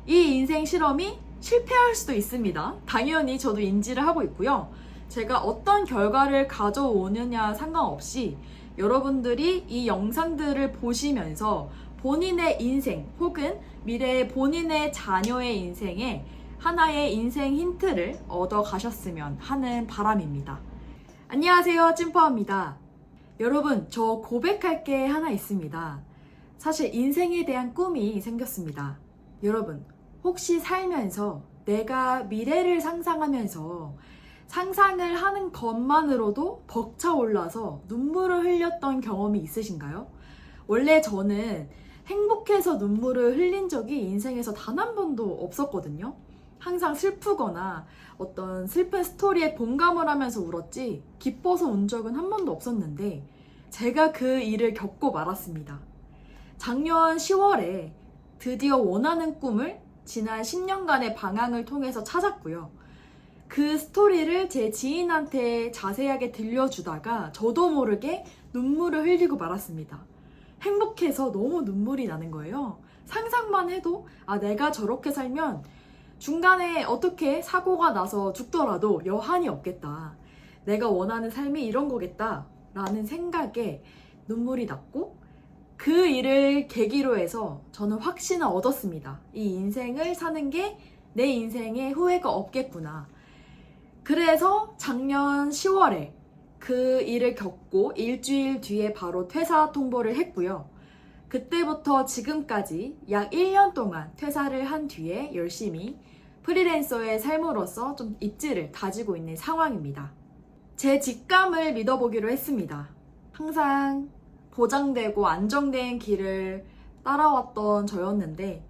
이 인생 실험이 실패할 수도 있습니다. 당연히 저도 인지를 하고 있고요. 제가 어떤 결과를 가져오느냐 상관없이 여러분들이 이 영상들을 보시면서 본인의 인생 혹은 미래의 본인의 자녀의 인생에 하나의 인생 힌트를 얻어 가셨으면 하는 바람입니다. 안녕하세요, 찐퍼입니다. 여러분, 저 고백할 게 하나 있습니다. 사실 인생에 대한 꿈이 생겼습니다. 여러분, 혹시 살면서 내가 미래를 상상하면서 상상을 하는 것만으로도 벅차올라서 눈물을 흘렸던 경험이 있으신가요? 원래 저는 행복해서 눈물을 흘린 적이 인생에서 단 한 번도 없었거든요. 항상 슬프거나 어떤 슬픈 스토리에 공감을 하면서 울었지 기뻐서 운 적은 한 번도 없었는데 제가 그 일을 겪고 말았습니다. 작년 10월에 드디어 원하는 꿈을 지난 10년간의 방황을 통해서 찾았고요. 그 스토리를 제 지인한테 자세하게 들려주다가 저도 모르게 눈물을 흘리고 말았습니다. 행복해서 너무 눈물이 나는 거예요. 상상만 해도 내가 저렇게 살면 중간에 어떻게 사고가 나서 죽더라도 여한이 없겠다. 내가 원하는 삶이 이런 거겠다. 라는 생각에 눈물이 났고 그 일을 계기로 해서 저는 확신을 얻었습니다. 이 인생을 사는 게 내 인생에 후회가 없겠구나. 그래서 작년 10월에 그 일을 겪고 일주일 뒤에 바로 퇴사 통보를 했고요. 그때부터 지금까지 약 1년 동안 퇴사를 한 뒤에 열심히 프리랜서의 삶으로서 좀 입지를 다지고 있는 상황입니다. 제 직감을 믿어보기로 했습니다. 항상 보장되고 안정된 길을 따라왔던 저였는데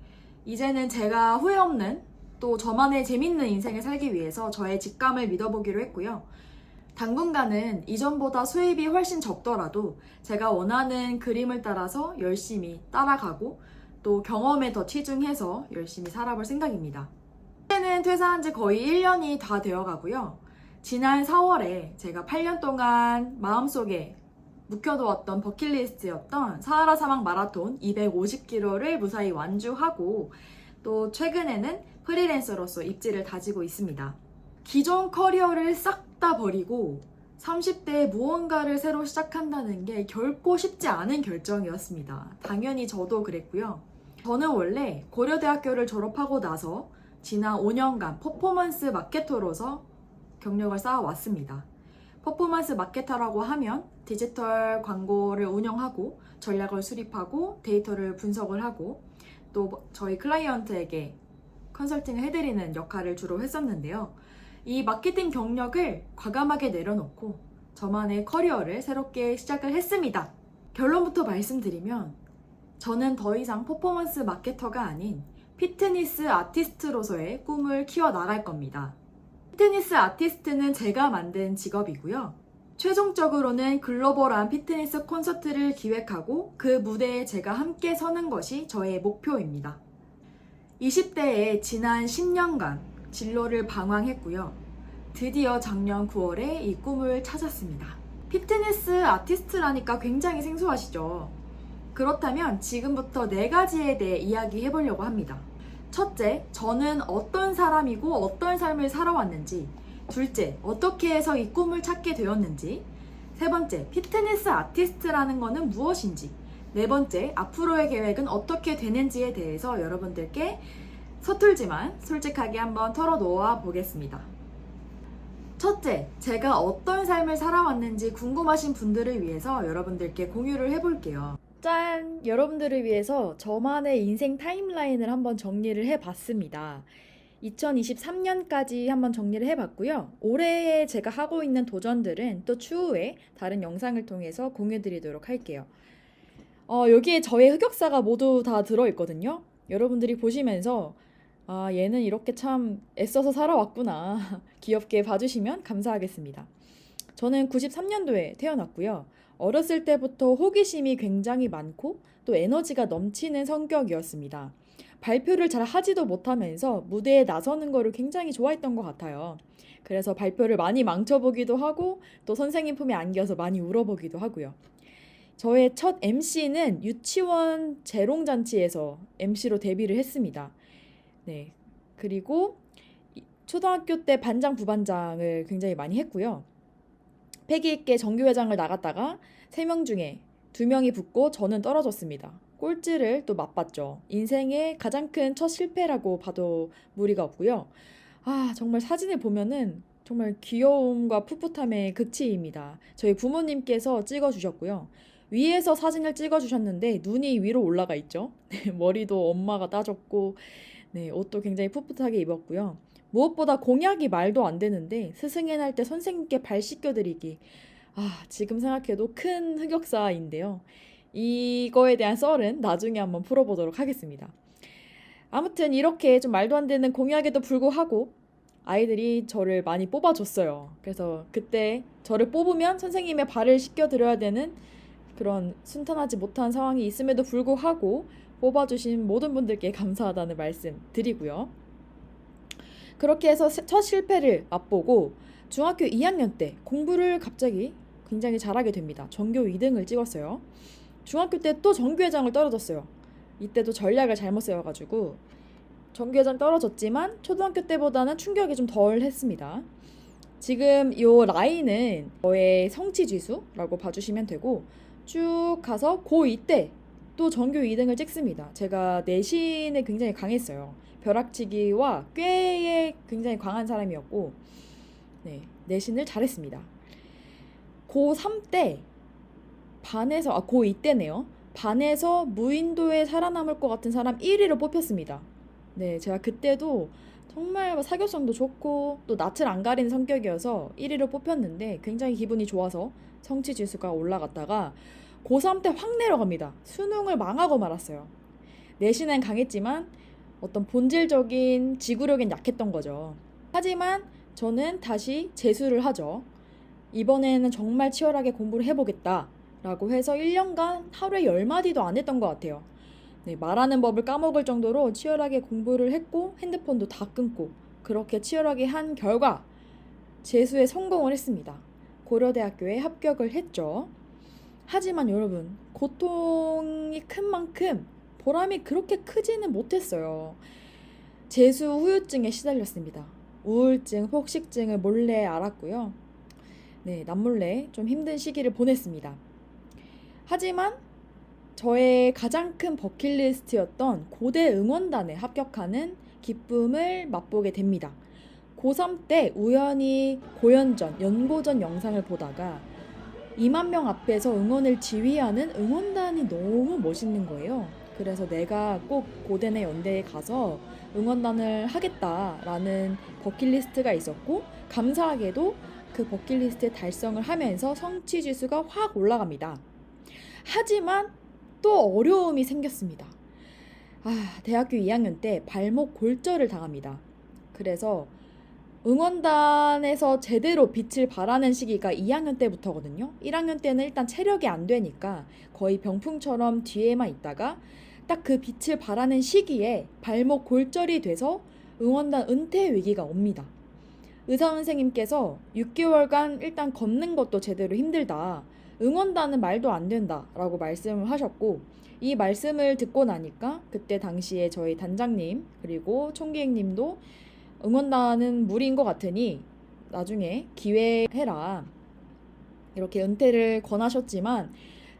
이제는 제가 후회 없는 또 저만의 재밌는 인생을 살기 위해서 저의 직감을 믿어보기로 했고요. 당분간은 이전보다 수입이 훨씬 적더라도 제가 원하는 그림을 따라서 열심히 따라가고 또 경험에 더 치중해서 열심히 살아볼 생각입니다. 이제는 퇴사한 지 거의 1년이 다 되어가고요. 지난 4월에 제가 8년 동안 마음속에 묵혀두었던 버킷리스트였던 사하라 사막 마라톤 250km를 무사히 완주하고 또 최근에는 프리랜서로서 입지를 다지고 있습니다. 기존 커리어를 싹 다 버리고 30대에 무언가를 새로 시작한다는 게 결코 쉽지 않은 결정이었습니다. 당연히 저도 그랬고요. 저는 원래 고려대학교를 졸업하고 나서 지난 5년간 퍼포먼스 마케터로서 경력을 쌓아왔습니다. 퍼포먼스 마케터라고 하면 디지털 광고를 운영하고 전략을 수립하고 데이터를 분석을 하고 또 저희 클라이언트에게 컨설팅을 해드리는 역할을 주로 했었는데요. 이 마케팅 경력을 과감하게 내려놓고 저만의 커리어를 새롭게 시작을 했습니다. 결론부터 말씀드리면 저는 더 이상 퍼포먼스 마케터가 아닌 피트니스 아티스트로서의 꿈을 키워나갈 겁니다. 피트니스 아티스트는 제가 만든 직업이고요. 최종적으로는 글로벌한 피트니스 콘서트를 기획하고 그 무대에 제가 함께 서는 것이 저의 목표입니다. 20대에 지난 10년간 진로를 방황했고요. 드디어 작년 9월에 이 꿈을 찾았습니다. 피트니스 아티스트라니까 굉장히 생소하시죠? 그렇다면 지금부터 4가지에 대해 이야기해 보려고 합니다. 첫째, 저는 어떤 사람이고 어떤 삶을 살아왔는지. 둘째, 어떻게 해서 이 꿈을 찾게 되었는지. 세 번째, 피트니스 아티스트라는 것은 무엇인지. 네 번째, 앞으로의 계획은 어떻게 되는지에 대해서 여러분들께 서툴지만 솔직하게 한번 털어놓아 보겠습니다. 첫째, 제가 어떤 삶을 살아왔는지 궁금하신 분들을 위해서 여러분들께 공유를 해볼게요. 짠! 여러분들을 위해서 저만의 인생 타임라인을 한번 정리를 해봤습니다. 2023년까지 한번 정리를 해봤고요. 올해에 제가 하고 있는 도전들은 또 추후에 다른 영상을 통해서 공유드리도록 할게요. 여기에 저의 흑역사가 모두 다 들어있거든요. 여러분들이 보시면서 얘는 이렇게 참 애써서 살아왔구나 귀엽게 봐주시면 감사하겠습니다. 저는 93년도에 태어났고요. 어렸을 때부터 호기심이 굉장히 많고 또 에너지가 넘치는 성격이었습니다. 발표를 잘 하지도 못하면서 무대에 나서는 거를 굉장히 좋아했던 것 같아요. 그래서 발표를 많이 망쳐보기도 하고 또 선생님 품에 안겨서 많이 울어보기도 하고요. 저의 첫 MC는 유치원 재롱잔치에서 MC로 데뷔를 했습니다. 네. 그리고 초등학교 때 반장, 부반장을 굉장히 많이 했고요. 패기 있게 정교회장을 나갔다가 3명 중에 2명이 붙고 저는 떨어졌습니다. 꼴찌를 또 맛봤죠. 인생의 가장 큰 첫 실패라고 봐도 무리가 없고요. 정말 사진을 보면은 정말 귀여움과 풋풋함의 극치입니다. 저희 부모님께서 찍어주셨고요. 위에서 사진을 찍어주셨는데 눈이 위로 올라가 있죠. 머리도 엄마가 따줬고, 네, 옷도 굉장히 풋풋하게 입었고요. 무엇보다 공약이 말도 안 되는데 스승의 날 때 선생님께 발 씻겨드리기. 지금 생각해도 큰 흑역사인데요. 이거에 대한 썰은 나중에 한번 풀어보도록 하겠습니다. 아무튼 이렇게 좀 말도 안 되는 공약에도 불구하고 아이들이 저를 많이 뽑아줬어요. 그래서 그때 저를 뽑으면 선생님의 발을 씻겨드려야 되는 그런 순탄하지 못한 상황이 있음에도 불구하고 뽑아주신 모든 분들께 감사하다는 말씀 드리고요. 그렇게 해서 첫 실패를 맛보고 중학교 2학년 때 공부를 갑자기 굉장히 잘하게 됩니다. 전교 2등을 찍었어요. 중학교 때 또 정교회장을 떨어졌어요. 이때도 전략을 잘못 세워가지고 정교회장 떨어졌지만 초등학교 때보다는 충격이 좀 덜 했습니다. 지금 이 라인은 저의 성취지수라고 봐주시면 되고 쭉 가서 고2 때 또 전교 2등을 찍습니다. 제가 내신에 굉장히 강했어요. 벼락치기와 꾀에 굉장히 강한 사람이었고 네, 내신을 잘했습니다. 고3 때 반에서 고2 때네요. 반에서 무인도에 살아남을 것 같은 사람 1위로 뽑혔습니다. 네, 제가 그때도 정말 사교성도 좋고 또 낯을 안 가리는 성격이어서 1위로 뽑혔는데 굉장히 기분이 좋아서 성취 지수가 올라갔다가 고3 때 확 내려갑니다. 수능을 망하고 말았어요. 내신은 강했지만 어떤 본질적인 지구력엔 약했던 거죠. 하지만 저는 다시 재수를 하죠. 이번에는 정말 치열하게 공부를 해보겠다 라고 해서 1년간 하루에 10마디도 안 했던 것 같아요. 네, 말하는 법을 까먹을 정도로 치열하게 공부를 했고 핸드폰도 다 끊고 그렇게 치열하게 한 결과 재수에 성공을 했습니다. 고려대학교에 합격을 했죠. 하지만 여러분, 고통이 큰 만큼 보람이 그렇게 크지는 못했어요. 재수 후유증에 시달렸습니다. 우울증, 폭식증을 몰래 앓았고요. 네, 남몰래 좀 힘든 시기를 보냈습니다. 하지만 저의 가장 큰 버킷리스트였던 고대 응원단에 합격하는 기쁨을 맛보게 됩니다. 고3 때 우연히 고연전, 연고전 영상을 보다가 2만 명 앞에서 응원을 지휘하는 응원단이 너무 멋있는 거예요. 그래서 내가 꼭 고대내 연대에 가서 응원단을 하겠다라는 버킷리스트가 있었고 감사하게도 그 버킷리스트의 달성을 하면서 성취지수가 확 올라갑니다. 하지만 또 어려움이 생겼습니다. 대학교 2학년 때 발목 골절을 당합니다. 그래서 응원단에서 제대로 빛을 발하는 시기가 2학년 때부터거든요. 1학년 때는 일단 체력이 안 되니까 거의 병풍처럼 뒤에만 있다가 딱 그 빛을 발하는 시기에 발목 골절이 돼서 응원단 은퇴 위기가 옵니다. 의사 선생님께서 6개월간 일단 걷는 것도 제대로 힘들다. 응원단은 말도 안 된다 라고 말씀을 하셨고 이 말씀을 듣고 나니까 그때 당시에 저희 단장님 그리고 총기행님도 응원단은 무리인 것 같으니 나중에 기회해라 이렇게 은퇴를 권하셨지만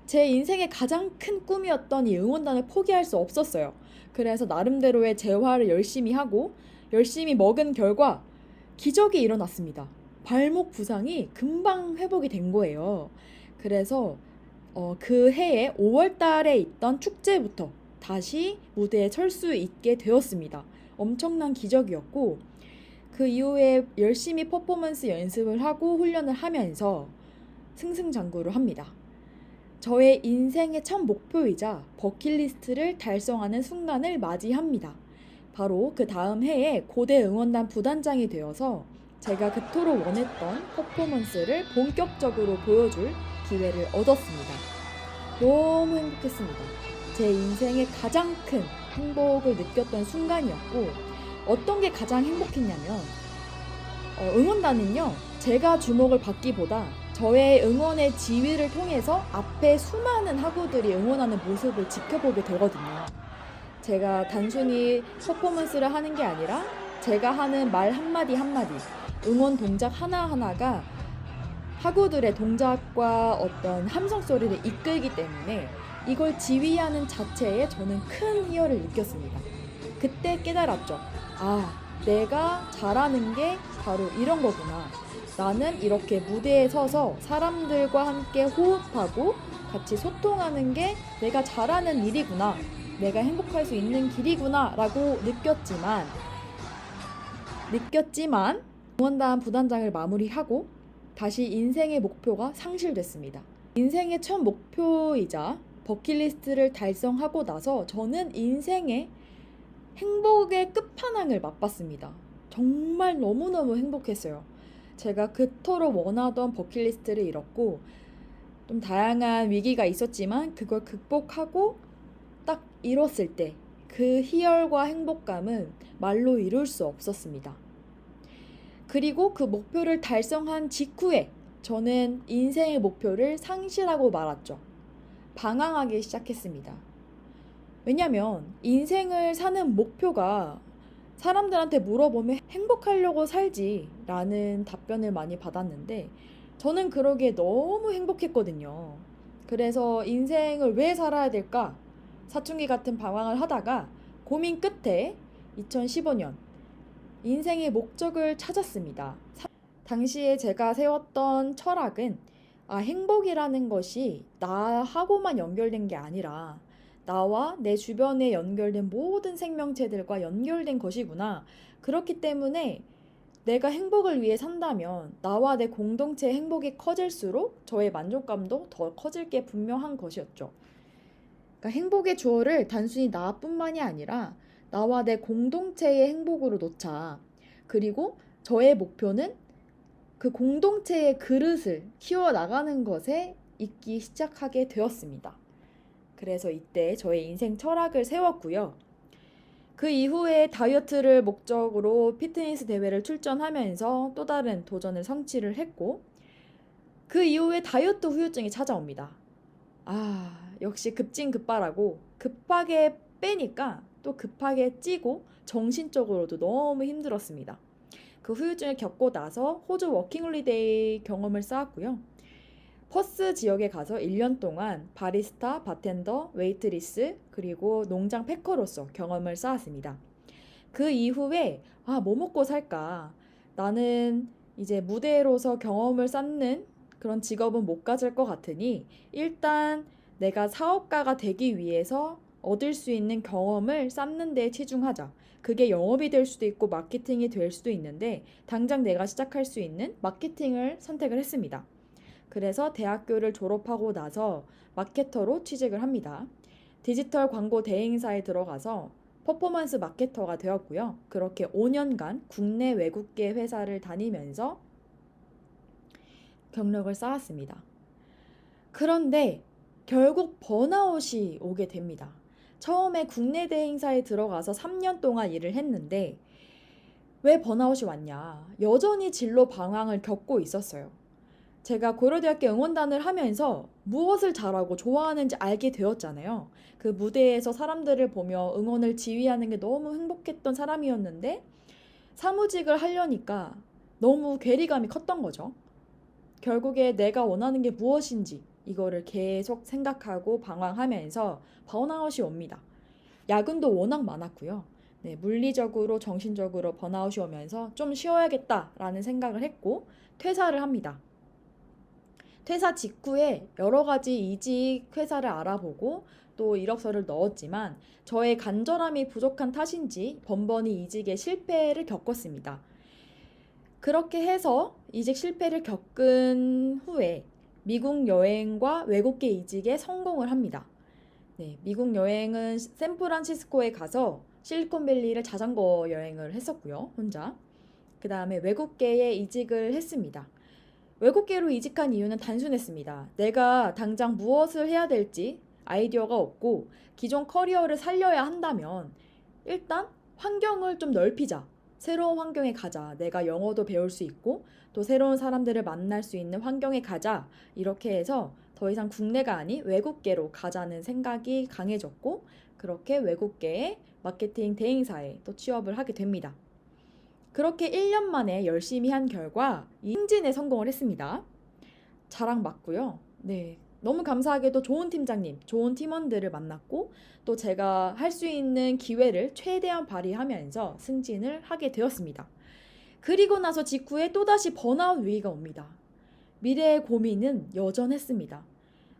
제 인생의 가장 큰 꿈이었던 이 응원단을 포기할 수 없었어요. 그래서 나름대로의 재활을 열심히 하고 열심히 먹은 결과 기적이 일어났습니다. 발목 부상이 금방 회복이 된 거예요. 그래서 그 해에 5월 달에 있던 축제부터 다시 무대에 설 수 있게 되었습니다. 엄청난 기적이었고 그 이후에 열심히 퍼포먼스 연습을 하고 훈련을 하면서 승승장구를 합니다. 저의 인생의 첫 목표이자 버킷리스트를 달성하는 순간을 맞이합니다. 바로 그 다음 해에 고대 응원단 부단장이 되어서 제가 그토록 원했던 퍼포먼스를 본격적으로 보여줄 기회를 얻었습니다. 너무 행복했습니다. 제 인생의 가장 큰 행복을 느꼈던 순간이었고 어떤 게 가장 행복했냐면 응원단은요 제가 주목을 받기보다 저의 응원의 지휘를 통해서 앞에 수많은 학우들이 응원하는 모습을 지켜보게 되거든요. 제가 단순히 퍼포먼스를 하는 게 아니라 제가 하는 말 한마디 한마디, 응원 동작 하나하나가 하구들의 동작과 어떤 함성 소리를 이끌기 때문에 이걸 지휘하는 자체에 저는 큰 희열을 느꼈습니다. 그때 깨달았죠. 아, 내가 잘하는 게 바로 이런 거구나. 나는 이렇게 무대에 서서 사람들과 함께 호흡하고 같이 소통하는 게 내가 잘하는 일이구나. 내가 행복할 수 있는 길이구나 라고 느꼈지만 응원단 부단장을 마무리하고 다시 인생의 목표가 상실됐습니다. 인생의 첫 목표이자 버킷리스트를 달성하고 나서 저는 인생의 행복의 끝판왕을 맛봤습니다. 정말 너무너무 행복했어요. 제가 그토록 원하던 버킷리스트를 이뤘고 좀 다양한 위기가 있었지만 그걸 극복하고 딱 이뤘을 때 그 희열과 행복감은 말로 이룰 수 없었습니다. 그리고 그 목표를 달성한 직후에 저는 인생의 목표를 상실하고 말았죠. 방황하기 시작했습니다. 왜냐면 인생을 사는 목표가 사람들한테 물어보면 행복하려고 살지 라는 답변을 많이 받았는데 저는 그러기에 너무 행복했거든요. 그래서 인생을 왜 살아야 될까? 사춘기 같은 방황을 하다가 고민 끝에 2015년 인생의 목적을 찾았습니다. 당시에 제가 세웠던 철학은 행복이라는 것이 나하고만 연결된 게 아니라 나와 내 주변에 연결된 모든 생명체들과 연결된 것이구나. 그렇기 때문에 내가 행복을 위해 산다면 나와 내 공동체의 행복이 커질수록 저의 만족감도 더 커질 게 분명한 것이었죠. 그러니까 행복의 주어를 단순히 나뿐만이 아니라 나와 내 공동체의 행복으로 놓자. 그리고 저의 목표는 그 공동체의 그릇을 키워나가는 것에 있기 시작하게 되었습니다. 그래서 이때 저의 인생 철학을 세웠고요. 그 이후에 다이어트를 목적으로 피트니스 대회를 출전하면서 또 다른 도전을 성취를 했고 그 이후에 다이어트 후유증이 찾아옵니다. 역시 급진급발하고 급하게 빼니까 또 급하게 찌고 정신적으로도 너무 힘들었습니다. 그 후유증을 겪고 나서 호주 워킹홀리데이 경험을 쌓았고요. 퍼스 지역에 가서 1년 동안 바리스타, 바텐더, 웨이트리스 그리고 농장 패커로서 경험을 쌓았습니다. 그 이후에 뭐 먹고 살까? 나는 이제 무대로서 경험을 쌓는 그런 직업은 못 가질 것 같으니 일단 내가 사업가가 되기 위해서 얻을 수 있는 경험을 쌓는 데 치중하자. 그게 영업이 될 수도 있고 마케팅이 될 수도 있는데 당장 내가 시작할 수 있는 마케팅을 선택을 했습니다. 그래서 대학교를 졸업하고 나서 마케터로 취직을 합니다. 디지털 광고 대행사에 들어가서 퍼포먼스 마케터가 되었고요. 그렇게 5년간 국내 외국계 회사를 다니면서 경력을 쌓았습니다. 그런데 결국 번아웃이 오게 됩니다. 처음에 국내 대행사에 들어가서 3년 동안 일을 했는데 왜 번아웃이 왔냐? 여전히 진로 방황을 겪고 있었어요. 제가 고려대학교 응원단을 하면서 무엇을 잘하고 좋아하는지 알게 되었잖아요. 그 무대에서 사람들을 보며 응원을 지휘하는 게 너무 행복했던 사람이었는데 사무직을 하려니까 너무 괴리감이 컸던 거죠. 결국에 내가 원하는 게 무엇인지 이거를 계속 생각하고 방황하면서 번아웃이 옵니다. 야근도 워낙 많았고요. 물리적으로 정신적으로 번아웃이 오면서 좀 쉬어야겠다라는 생각을 했고 퇴사를 합니다. 퇴사 직후에 여러 가지 이직 회사를 알아보고 또 이력서를 넣었지만 저의 간절함이 부족한 탓인지 번번이 이직에 실패를 겪었습니다. 그렇게 해서 이직 실패를 겪은 후에 미국 여행과 외국계 이직에 성공을 합니다. 미국 여행은 샌프란시스코에 가서 실리콘밸리를 자전거 여행을 했었고요. 혼자. 그 다음에 외국계에 이직을 했습니다. 외국계로 이직한 이유는 단순했습니다. 내가 당장 무엇을 해야 될지 아이디어가 없고 기존 커리어를 살려야 한다면 일단 환경을 좀 넓히자. 새로운 환경에 가자. 내가 영어도 배울 수 있고 또 새로운 사람들을 만날 수 있는 환경에 가자. 이렇게 해서 더 이상 국내가 아닌 외국계로 가자는 생각이 강해졌고 그렇게 외국계의 마케팅 대행사에 또 취업을 하게 됩니다. 그렇게 1년 만에 열심히 한 결과 승진에 성공을 했습니다. 자랑 맞고요. 네. 너무 감사하게도 좋은 팀장님, 좋은 팀원들을 만났고 또 제가 할 수 있는 기회를 최대한 발휘하면서 승진을 하게 되었습니다. 그리고 나서 직후에 또다시 번아웃 위기가 옵니다. 미래의 고민은 여전했습니다.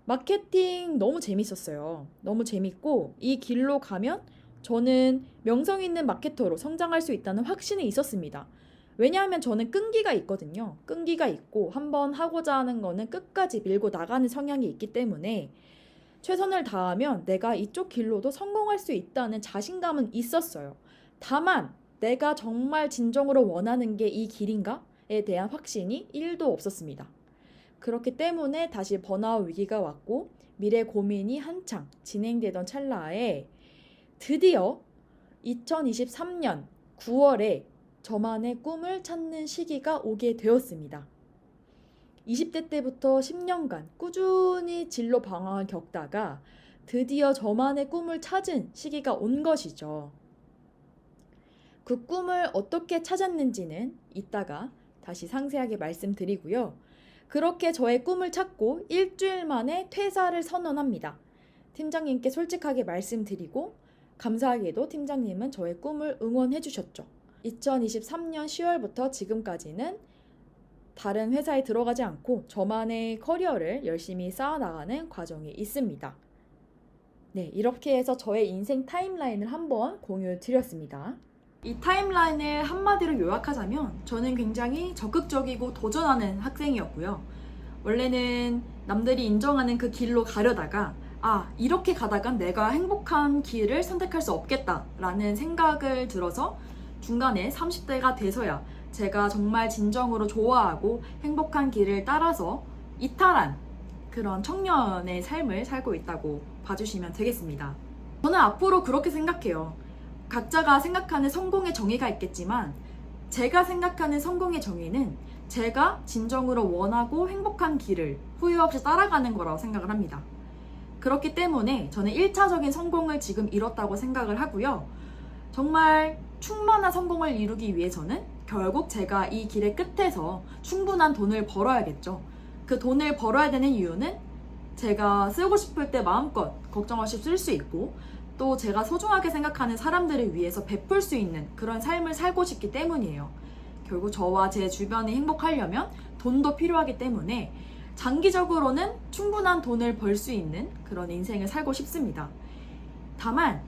마케팅 너무 재밌었어요. 너무 재밌고 이 길로 가면 저는 명성 있는 마케터로 성장할 수 있다는 확신이 있었습니다. 왜냐하면 저는 끈기가 있거든요. 끈기가 있고 한번 하고자 하는 거는 끝까지 밀고 나가는 성향이 있기 때문에 최선을 다하면 내가 이쪽 길로도 성공할 수 있다는 자신감은 있었어요. 다만 내가 정말 진정으로 원하는 게 이 길인가에 대한 확신이 1도 없었습니다. 그렇기 때문에 다시 번아웃 위기가 왔고 미래 고민이 한창 진행되던 찰나에 드디어 2023년 9월에 저만의 꿈을 찾는 시기가 오게 되었습니다. 20대 때부터 10년간 꾸준히 진로 방황을 겪다가 드디어 저만의 꿈을 찾은 시기가 온 것이죠. 그 꿈을 어떻게 찾았는지는 이따가 다시 상세하게 말씀드리고요. 그렇게 저의 꿈을 찾고 일주일 만에 퇴사를 선언합니다. 팀장님께 솔직하게 말씀드리고 감사하게도 팀장님은 저의 꿈을 응원해 주셨죠. 2023년 10월부터 지금까지는 다른 회사에 들어가지 않고 저만의 커리어를 열심히 쌓아나가는 과정이 있습니다. 네, 이렇게 해서 저의 인생 타임라인을 한번 공유 드렸습니다. 이 타임라인을 한마디로 요약하자면 저는 굉장히 적극적이고 도전하는 학생이었고요. 원래는 남들이 인정하는 그 길로 가려다가 이렇게 가다간 내가 행복한 길을 선택할 수 없겠다라는 생각을 들어서 중간에 30대가 돼서야 제가 정말 진정으로 좋아하고 행복한 길을 따라서 이탈한 그런 청년의 삶을 살고 있다고 봐주시면 되겠습니다. 저는 앞으로 그렇게 생각해요. 각자가 생각하는 성공의 정의가 있겠지만 제가 생각하는 성공의 정의는 제가 진정으로 원하고 행복한 길을 후회 없이 따라가는 거라고 생각을 합니다. 그렇기 때문에 저는 1차적인 성공을 지금 이뤘다고 생각을 하고요. 정말 충만한 성공을 이루기 위해서는 결국 제가 이 길의 끝에서 충분한 돈을 벌어야겠죠. 그 돈을 벌어야 되는 이유는 제가 쓰고 싶을 때 마음껏 걱정 없이 쓸 수 있고 또 제가 소중하게 생각하는 사람들을 위해서 베풀 수 있는 그런 삶을 살고 싶기 때문이에요. 결국 저와 제 주변이 행복하려면 돈도 필요하기 때문에 장기적으로는 충분한 돈을 벌 수 있는 그런 인생을 살고 싶습니다. 다만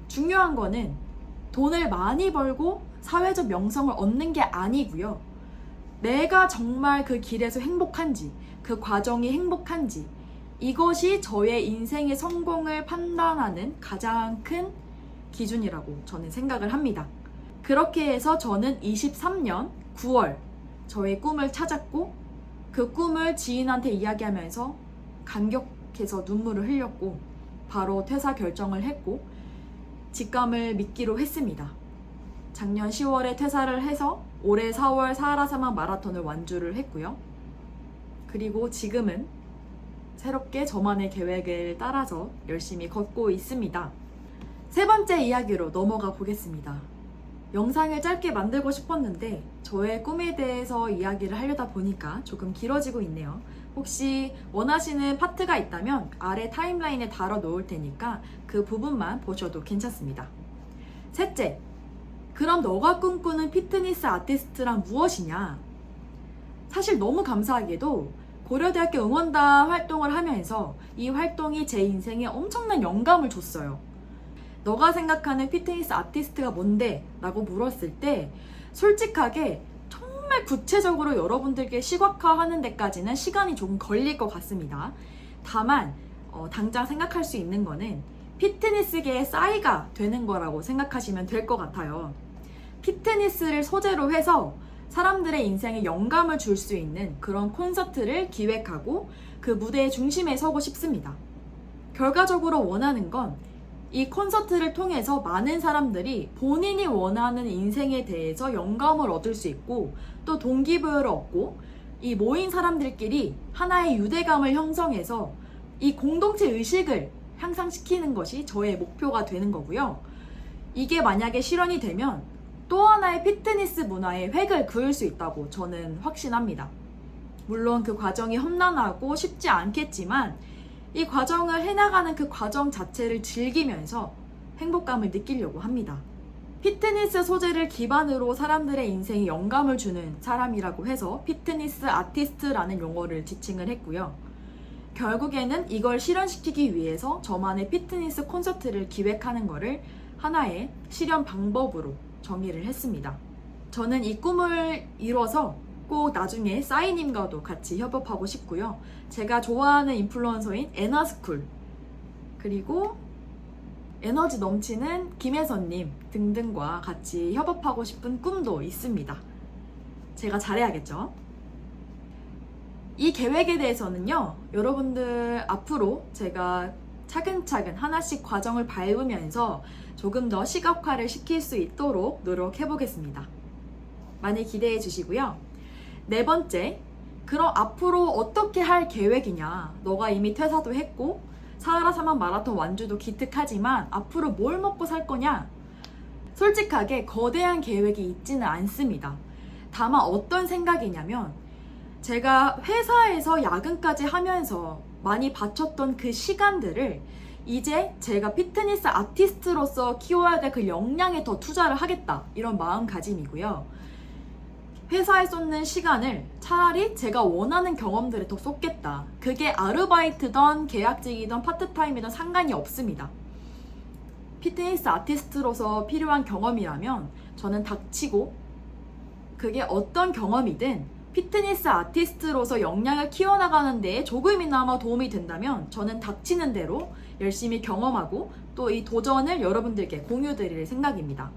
중요한 거는 돈을 많이 벌고 사회적 명성을 얻는 게 아니고요. 내가 정말 그 길에서 행복한지, 그 과정이 행복한지, 이것이 저의 인생의 성공을 판단하는 가장 큰 기준이라고 저는 생각을 합니다. 그렇게 해서 저는 23년 9월 저의 꿈을 찾았고 그 꿈을 지인한테 이야기하면서 감격해서 눈물을 흘렸고 바로 퇴사 결정을 했고 직감을 믿기로 했습니다. 작년 10월에 퇴사를 해서 올해 4월 사하라 사막 마라톤을 완주를 했고요. 그리고 지금은 새롭게 저만의 계획을 따라서 열심히 걷고 있습니다. 세 번째 이야기로 넘어가 보겠습니다. 영상을 짧게 만들고 싶었는데 저의 꿈에 대해서 이야기를 하려다 보니까 조금 길어지고 있네요. 혹시 원하시는 파트가 있다면 아래 타임라인에 달아 놓을 테니까 그 부분만 보셔도 괜찮습니다. 셋째, 그럼 너가 꿈꾸는 피트니스 아티스트란 무엇이냐? 사실 너무 감사하게도 고려대학교 응원단 활동을 하면서 이 활동이 제 인생에 엄청난 영감을 줬어요. 너가 생각하는 피트니스 아티스트가 뭔데? 라고 물었을 때 솔직하게 정말 구체적으로 여러분들께 시각화하는 데까지는 시간이 조금 걸릴 것 같습니다. 다만 당장 생각할 수 있는 거는 피트니스계의 싸이가 되는 거라고 생각하시면 될 것 같아요. 피트니스를 소재로 해서 사람들의 인생에 영감을 줄 수 있는 그런 콘서트를 기획하고 그 무대의 중심에 서고 싶습니다. 결과적으로 원하는 건 이 콘서트를 통해서 많은 사람들이 본인이 원하는 인생에 대해서 영감을 얻을 수 있고 또 동기부여를 얻고 이 모인 사람들끼리 하나의 유대감을 형성해서 이 공동체 의식을 향상시키는 것이 저의 목표가 되는 거고요. 이게 만약에 실현이 되면 또 하나의 피트니스 문화의 획을 그을 수 있다고 저는 확신합니다. 물론 그 과정이 험난하고 쉽지 않겠지만 이 과정을 해나가는 그 과정 자체를 즐기면서 행복감을 느끼려고 합니다. 피트니스 소재를 기반으로 사람들의 인생에 영감을 주는 사람이라고 해서 피트니스 아티스트라는 용어를 지칭을 했고요. 결국에는 이걸 실현시키기 위해서 저만의 피트니스 콘서트를 기획하는 것을 하나의 실현 방법으로 정의를 했습니다. 저는 이 꿈을 이뤄서 꼭 나중에 싸이님과도 같이 협업하고 싶고요. 제가 좋아하는 인플루언서인 에나스쿨 그리고 에너지 넘치는 김혜선님 등등과 같이 협업하고 싶은 꿈도 있습니다. 제가 잘해야겠죠? 이 계획에 대해서는요, 여러분들 앞으로 제가 차근차근 하나씩 과정을 밟으면서 조금 더 시각화를 시킬 수 있도록 노력해보겠습니다. 많이 기대해 주시고요. 네 번째, 그럼 앞으로 어떻게 할 계획이냐? 너가 이미 퇴사도 했고 사하라사막 마라톤 완주도 기특하지만 앞으로 뭘 먹고 살 거냐? 솔직하게 거대한 계획이 있지는 않습니다. 다만 어떤 생각이냐면 제가 회사에서 야근까지 하면서 많이 바쳤던 그 시간들을 이제 제가 피트니스 아티스트로서 키워야 될 그 역량에 더 투자를 하겠다, 이런 마음가짐이고요. 회사에 쏟는 시간을 차라리 제가 원하는 경험들에 더 쏟겠다. 그게 아르바이트든 계약직이든 파트타임이든 상관이 없습니다. 피트니스 아티스트로서 필요한 경험이라면 저는 닥치고, 그게 어떤 경험이든 피트니스 아티스트로서 역량을 키워나가는 데에 조금이나마 도움이 된다면 저는 닥치는 대로 열심히 경험하고 또 이 도전을 여러분들께 공유드릴 생각입니다.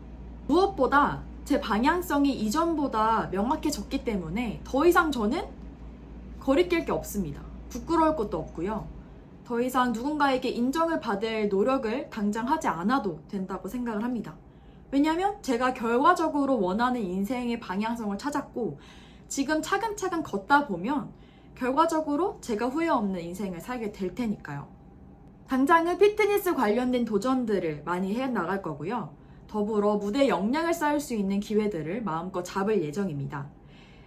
무엇보다 제 방향성이 이전보다 명확해졌기 때문에 더 이상 저는 거리낄 게 없습니다. 부끄러울 것도 없고요. 더 이상 누군가에게 인정을 받을 노력을 당장 하지 않아도 된다고 생각을 합니다. 왜냐하면 제가 결과적으로 원하는 인생의 방향성을 찾았고 지금 차근차근 걷다 보면 결과적으로 제가 후회 없는 인생을 살게 될 테니까요. 당장은 피트니스 관련된 도전들을 많이 해 나갈 거고요. 더불어 무대 역량을 쌓을 수 있는 기회들을 마음껏 잡을 예정입니다.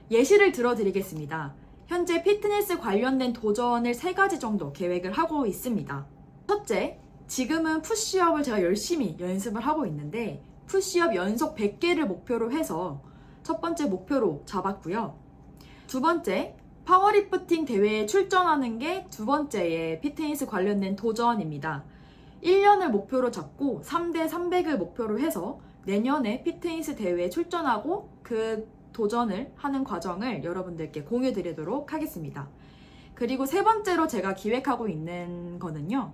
예시를 들어드리겠습니다. 현재 피트니스 관련된 도전을 3가지 정도 계획을 하고 있습니다. 첫째, 지금은 푸시업을 제가 열심히 연습을 하고 있는데 푸시업 연속 100개를 목표로 해서 첫 번째 목표로 잡았고요. 두 번째, 파워리프팅 대회에 출전하는 게 두 번째의 피트니스 관련된 도전입니다. 1년을 목표로 잡고 3대 300을 목표로 해서 내년에 피트니스 대회에 출전하고 그 도전을 하는 과정을 여러분들께 공유 드리도록 하겠습니다. 그리고 세 번째로 제가 기획하고 있는 거는요.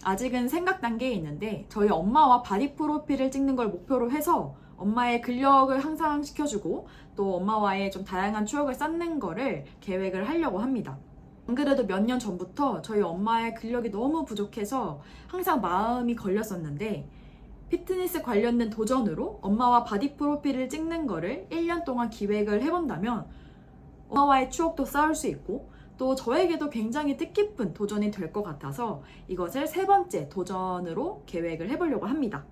아직은 생각 단계에 있는데 저희 엄마와 바디 프로필을 찍는 걸 목표로 해서 엄마의 근력을 향상시켜주고 또 엄마와의 좀 다양한 추억을 쌓는 거를 계획을 하려고 합니다. 안 그래도 몇 년 전부터 저희 엄마의 근력이 너무 부족해서 항상 마음이 걸렸었는데 피트니스 관련된 도전으로 엄마와 바디 프로필을 찍는 거를 1년 동안 기획을 해본다면 엄마와의 추억도 쌓을 수 있고 또 저에게도 굉장히 뜻깊은 도전이 될 것 같아서 이것을 3번째 도전으로 계획을 해보려고 합니다.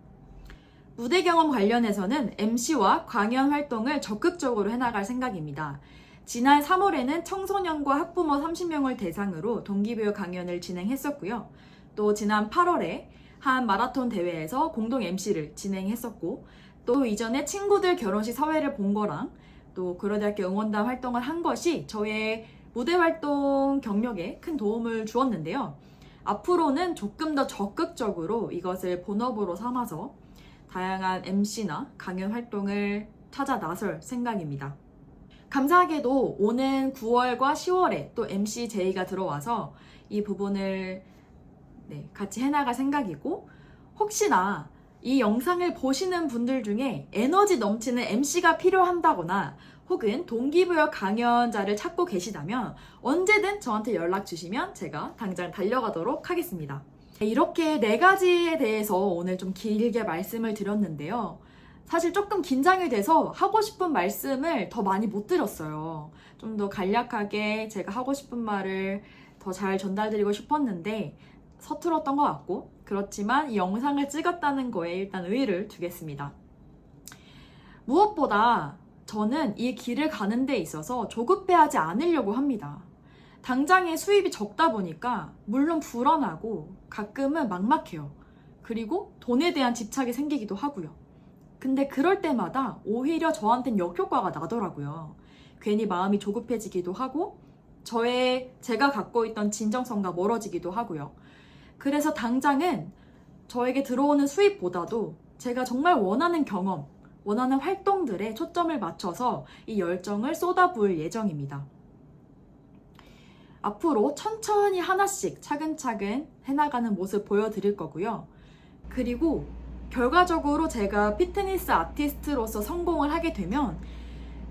무대 경험 관련해서는 MC와 강연 활동을 적극적으로 해나갈 생각입니다. 지난 3월에는 청소년과 학부모 30명을 대상으로 동기부여 강연을 진행했었고요. 또 지난 8월에 한 마라톤 대회에서 공동 MC를 진행했었고 또 이전에 친구들 결혼식 사회를 본 거랑 또 고려대학교 응원단 활동을 한 것이 저의 무대 활동 경력에 큰 도움을 주었는데요. 앞으로는 조금 더 적극적으로 이것을 본업으로 삼아서 다양한 MC나 강연 활동을 찾아 나설 생각입니다. 감사하게도 오는 9월과 10월에 또 MC 제의가 들어와서 이 부분을 같이 해나갈 생각이고 혹시나 이 영상을 보시는 분들 중에 에너지 넘치는 MC가 필요한다거나 혹은 동기부여 강연자를 찾고 계시다면 언제든 저한테 연락 주시면 제가 당장 달려가도록 하겠습니다. 이렇게 4가지에 대해서 오늘 좀 길게 말씀을 드렸는데요. 사실 조금 긴장이 돼서 하고 싶은 말씀을 더 많이 못 드렸어요. 좀 더 간략하게 제가 하고 싶은 말을 더 잘 전달드리고 싶었는데 서툴었던 것 같고, 그렇지만 이 영상을 찍었다는 거에 일단 의의를 두겠습니다. 무엇보다 저는 이 길을 가는 데 있어서 조급해하지 않으려고 합니다. 당장의 수입이 적다 보니까 물론 불안하고 가끔은 막막해요. 그리고 돈에 대한 집착이 생기기도 하고요. 근데 그럴 때마다 오히려 저한텐 역효과가 나더라고요. 괜히 마음이 조급해지기도 하고 제가 갖고 있던 진정성과 멀어지기도 하고요. 그래서 당장은 저에게 들어오는 수입보다도 제가 정말 원하는 경험, 원하는 활동들에 초점을 맞춰서 이 열정을 쏟아부을 예정입니다. 앞으로 천천히 하나씩 차근차근 해나가는 모습 보여드릴 거고요. 그리고 결과적으로 제가 피트니스 아티스트로서 성공을 하게 되면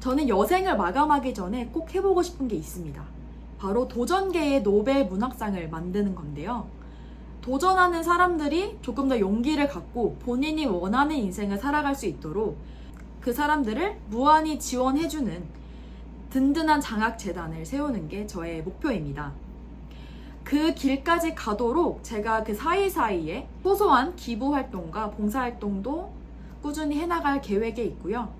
저는 여생을 마감하기 전에 꼭 해보고 싶은 게 있습니다. 바로 도전계의 노벨 문학상을 만드는 건데요. 도전하는 사람들이 조금 더 용기를 갖고 본인이 원하는 인생을 살아갈 수 있도록 그 사람들을 무한히 지원해주는 든든한 장학재단을 세우는 게 저의 목표입니다. 그 길까지 가도록 제가 그 사이사이에 소소한 기부활동과 봉사활동도 꾸준히 해나갈 계획에 있고요.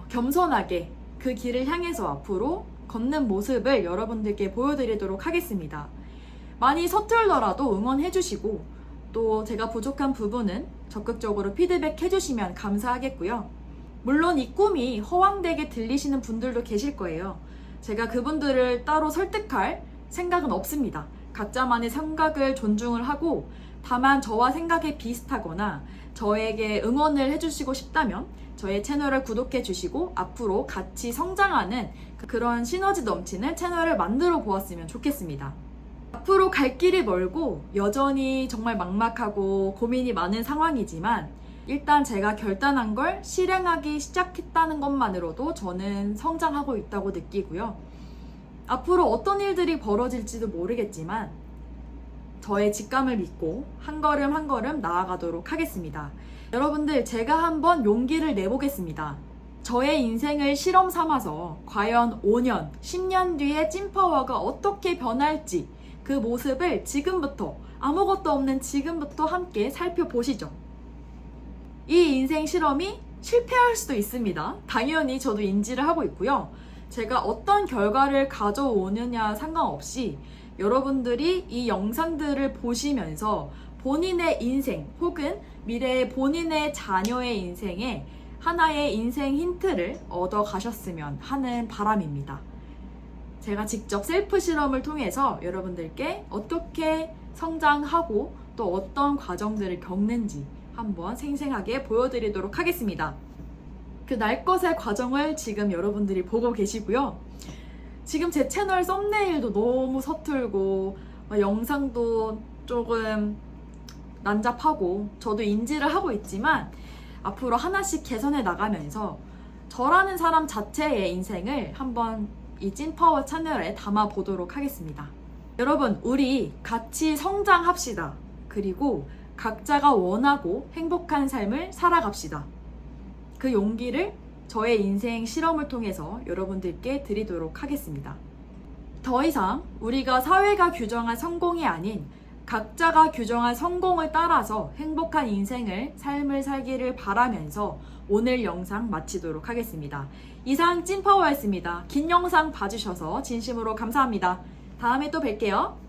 겸손하게 그 길을 향해서 앞으로 걷는 모습을 여러분들께 보여드리도록 하겠습니다. 많이 서툴더라도 응원해주시고 또 제가 부족한 부분은 적극적으로 피드백해주시면 감사하겠고요. 물론 이 꿈이 허황되게 들리시는 분들도 계실 거예요. 제가 그분들을 따로 설득할 생각은 없습니다. 각자만의 생각을 존중을 하고 다만 저와 생각이 비슷하거나 저에게 응원을 해주시고 싶다면 저의 채널을 구독해 주시고 앞으로 같이 성장하는 그런 시너지 넘치는 채널을 만들어 보았으면 좋겠습니다. 앞으로 갈 길이 멀고 여전히 정말 막막하고 고민이 많은 상황이지만 일단 제가 결단한 걸 실행하기 시작했다는 것만으로도 저는 성장하고 있다고 느끼고요. 앞으로 어떤 일들이 벌어질지도 모르겠지만 저의 직감을 믿고 한 걸음 한 걸음 나아가도록 하겠습니다. 여러분들, 제가 한번 용기를 내보겠습니다. 저의 인생을 실험 삼아서 과연 5년, 10년 뒤에 찐파워가 어떻게 변할지 그 모습을 지금부터, 아무것도 없는 지금부터 함께 살펴보시죠. 이 인생 실험이 실패할 수도 있습니다. 당연히 저도 인지를 하고 있고요. 제가 어떤 결과를 가져오느냐 상관없이 여러분들이 이 영상들을 보시면서 본인의 인생 혹은 미래의 본인의 자녀의 인생에 하나의 인생 힌트를 얻어 가셨으면 하는 바람입니다. 제가 직접 셀프 실험을 통해서 여러분들께 어떻게 성장하고 또 어떤 과정들을 겪는지 한번 생생하게 보여드리도록 하겠습니다. 그 날 것의 과정을 지금 여러분들이 보고 계시고요. 지금 제 채널 썸네일도 너무 서툴고 영상도 조금 난잡하고 저도 인지를 하고 있지만 앞으로 하나씩 개선해 나가면서 저라는 사람 자체의 인생을 한번 이 찐파워 채널에 담아 보도록 하겠습니다. 여러분, 우리 같이 성장합시다. 그리고 각자가 원하고 행복한 삶을 살아갑시다. 그 용기를 저의 인생 실험을 통해서 여러분들께 드리도록 하겠습니다. 더 이상 우리가 사회가 규정한 성공이 아닌 각자가 규정한 성공을 따라서 행복한 삶을 살기를 바라면서 오늘 영상 마치도록 하겠습니다. 이상 찐파워였습니다. 긴 영상 봐주셔서 진심으로 감사합니다. 다음에 또 뵐게요.